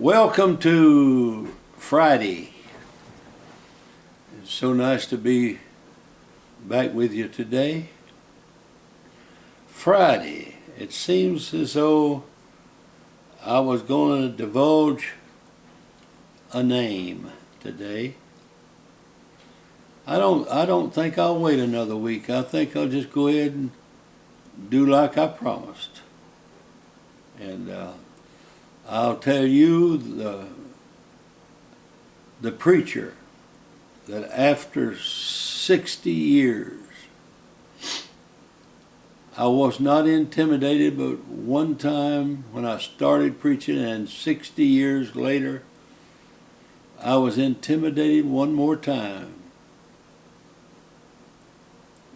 Welcome to Friday. It's so nice to be back with you today. Friday. It seems as though I was going to divulge a name today. I don't think I'll wait another week. I think I'll just go ahead and do like I promised. And I'll tell you the preacher that after 60 years, I was not intimidated, but one time when I started preaching and 60 years later, I was intimidated one more time.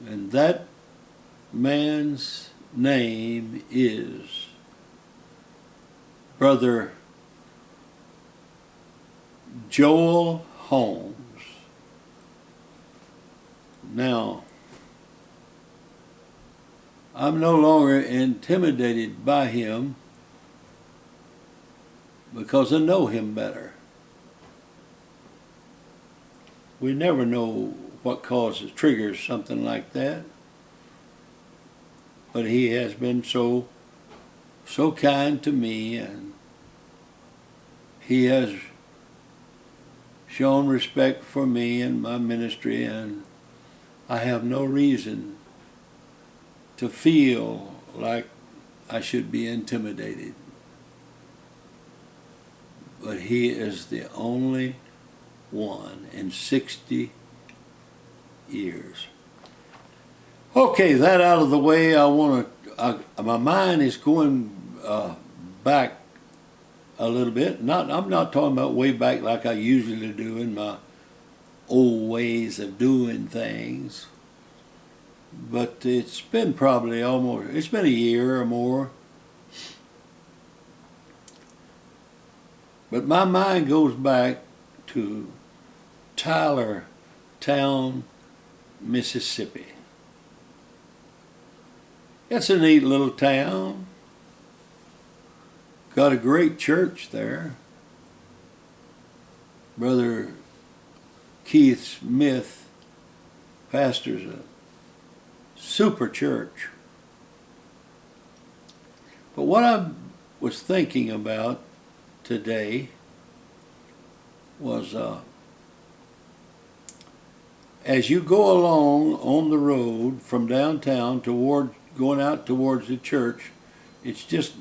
And that man's name is Brother Joel Holmes. Now, I'm no longer intimidated by him because I know him better. We never know what triggers something like that. But he has been so kind to me, and he has shown respect for me and my ministry, and I have no reason to feel like I should be intimidated. But he is the only one in 60 years. Okay, that out of the way, my mind is going back a little bit. I'm not talking about way back like I usually do in my old ways of doing things. But it's been it's been a year or more. But my mind goes back to Tylertown, Mississippi. It's a neat little town. Got a great church there. Brother Keith Smith pastors a super church. But what I was thinking about today was as you go along on the road from downtown going out towards the church, it's just,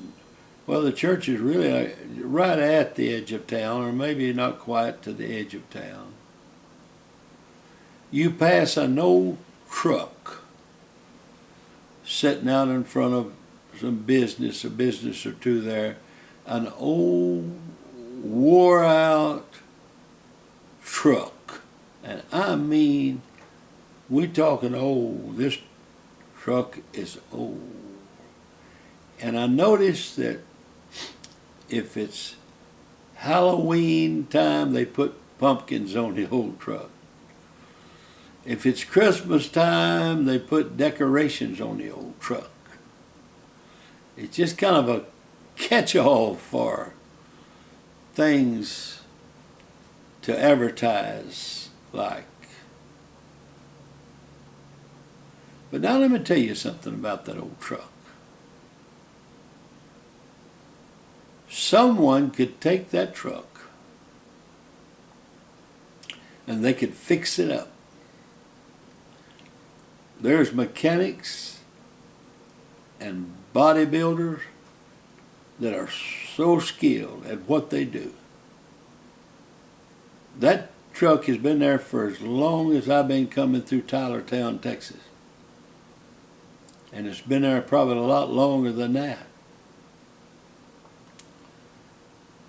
well, the church is really right at the edge of town, or maybe not quite to the edge of town. You pass an old truck sitting out in front of a business or two there, an old, wore-out truck. And I mean, we're talking old. This truck is old. And I noticed that if it's Halloween time, they put pumpkins on the old truck. If it's Christmas time, they put decorations on the old truck. It's just kind of a catch-all for things to advertise like. But now let me tell you something about that old truck. Someone could take that truck and they could fix it up. There's mechanics and bodybuilders that are so skilled at what they do. That truck has been there for as long as I've been coming through Tylertown, Texas. And it's been there probably a lot longer than that.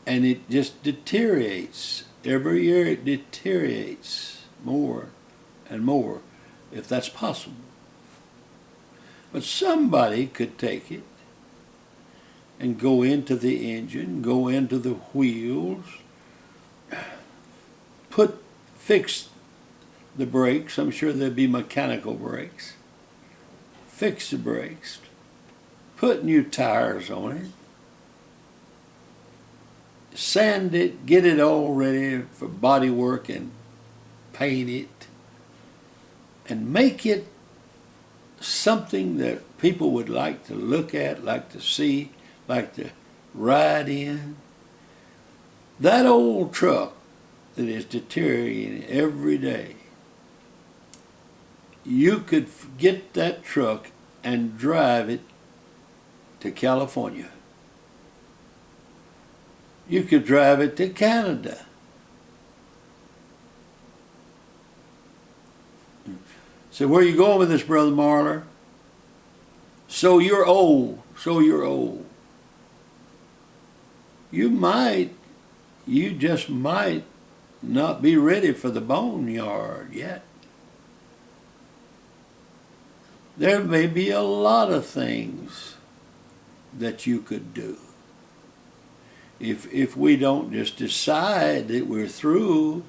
And it just deteriorates. Every year it deteriorates more and more, if that's possible. But somebody could take it and go into the engine, go into the wheels, fix the brakes. I'm sure there'd be mechanical brakes. Fix the brakes, put new tires on it, sand it, get it all ready for body work, and paint it, and make it something that people would like to look at, like to see, like to ride in. That old truck that is deteriorating every day, you could get that truck and drive it to California. You could drive it to Canada. So where are you going with this, Brother Marler? So you're old. So you're old. You just might not be ready for the boneyard yet. There may be a lot of things that you could do. If we don't just decide that we're through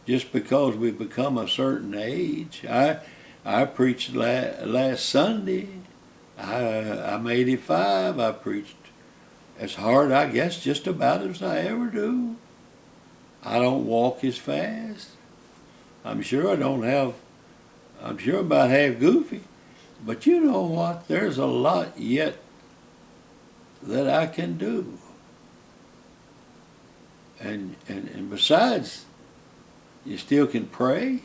just because we've become a certain age. I preached last Sunday. I'm 85. I preached as hard, I guess, just about as I ever do. I don't walk as fast. I'm sure I'm about half goofy. But you know what? There's a lot yet that I can do. And besides, you still can pray.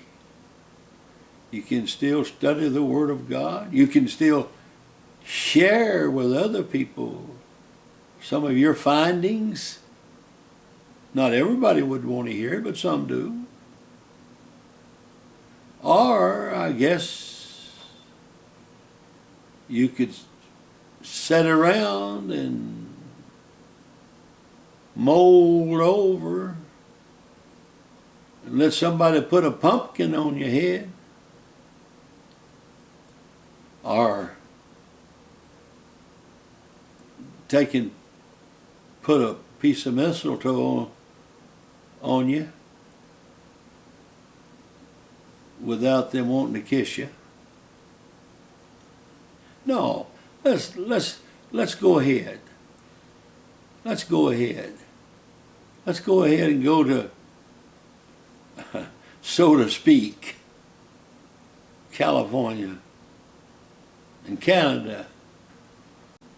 You can still study the Word of God. You can still share with other people some of your findings. Not everybody would want to hear it, but some do. Or, I guess, you could sit around and mold over and let somebody put a pumpkin on your head, or put a piece of mistletoe on you without them wanting to kiss you. No, let's go ahead. Let's go ahead. Let's go ahead and go to, so to speak, California and Canada.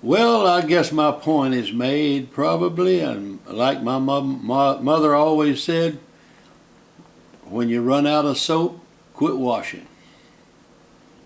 Well, I guess my point is made, probably, and like my mother always said, when you run out of soap, quit washing.